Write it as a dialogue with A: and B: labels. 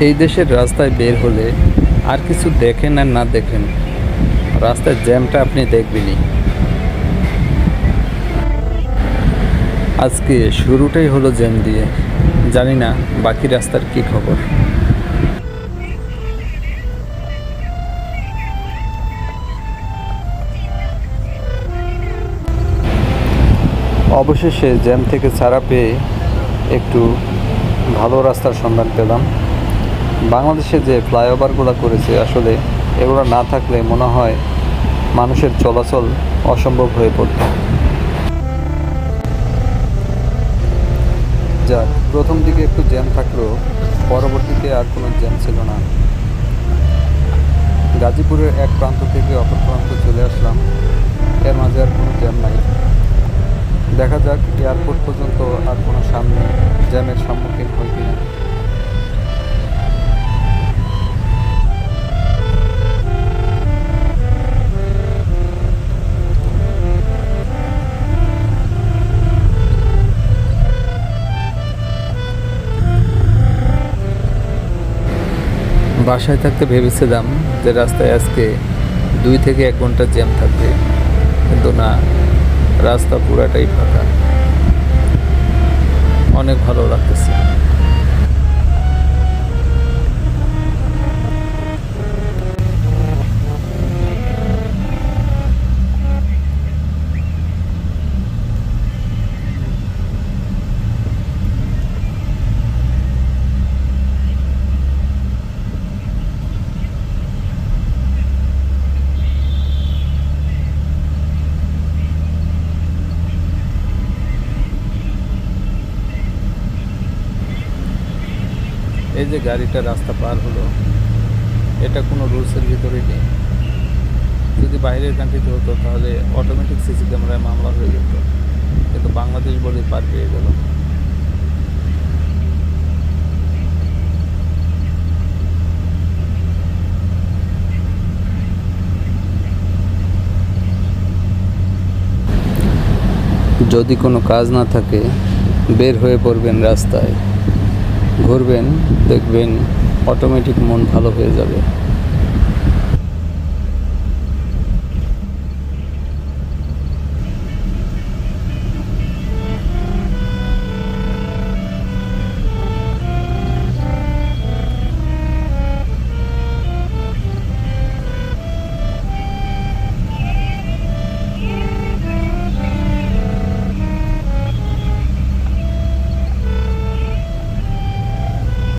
A: এই দেশের রাস্তায় বের হলে আর কিছু দেখেন আর না দেখেন, রাস্তার জ্যামটা আপনি দেখবেনই। আজকে শুরুটাই হলো জ্যাম দিয়ে, জানি না বাকি রাস্তার কি খবর। অবশেষে জ্যাম থেকে ছাড়া পেয়ে একটু ভালো রাস্তার সন্ধান পেলাম। বাংলাদেশে যে ফ্লাইওভারগুলো করেছে, আসলে এগুলো না থাকলে মনে হয় মানুষের চলাচল অসম্ভব হয়ে পড়ত। যাক, প্রথম দিকে একটু জ্যাম থাকলেও পরবর্তীতে আর কোনো জ্যাম ছিল না। গাজীপুরের এক প্রান্ত থেকে অপর প্রান্ত চলে আসলাম, এর মাঝে আর কোনো জ্যাম নাই। দেখা যাক এয়ারপোর্ট পর্যন্ত আর কোনো সামনে জ্যামের সম্মুখীন হয় কিনা। বাসায় থাকতে ভেবেছিলাম যে রাস্তায় আজকে 2 থেকে 1 ঘন্টা জ্যাম থাকবে, কিন্তু না, রাস্তা পুরাটাই ফাঁকা। অনেক ভালো লাগতেছে। এই যে গাড়িটা রাস্তা পার হলো, এটা কোনো রুলসের ভিতরেই নেই। যদি বাইরের কান্ট্রিতে হতো তাহলে অটোমেটিক সিসি ক্যামেরায় মামলা হয়ে যেত, কিন্তু বাংলাদেশ বলে পার পেয়ে গেল। যদি কোনো কাজ না থাকে, বের হয়ে পড়বেন রাস্তায়, ঘুরবেন, দেখবেন অটোমেটিক মন ভালো হয়ে যাবে।